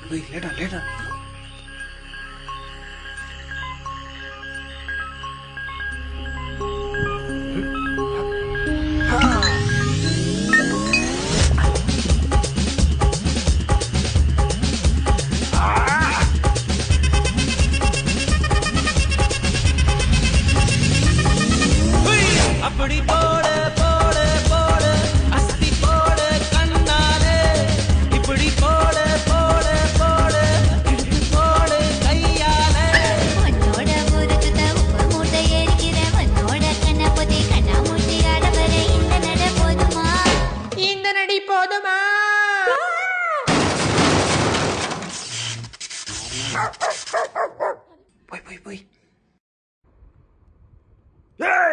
போய் லேட்டா லேட்டா. அப்படி போடு போடு போடு அஸ்தி போடு கண்ணாலே இப்படி போடு போடு போடு இழுத்து போடு கையாலே உன்னோட ஊருக்கு உப்பு மூட்டை ஏறிக்கிறேன் உன்னோட கண்ண பொதி கண்ணா மூட்டி ஆடவர இந்த நட போதுமா இந்த நடி போதுமா போய் போய் போய். ஏய்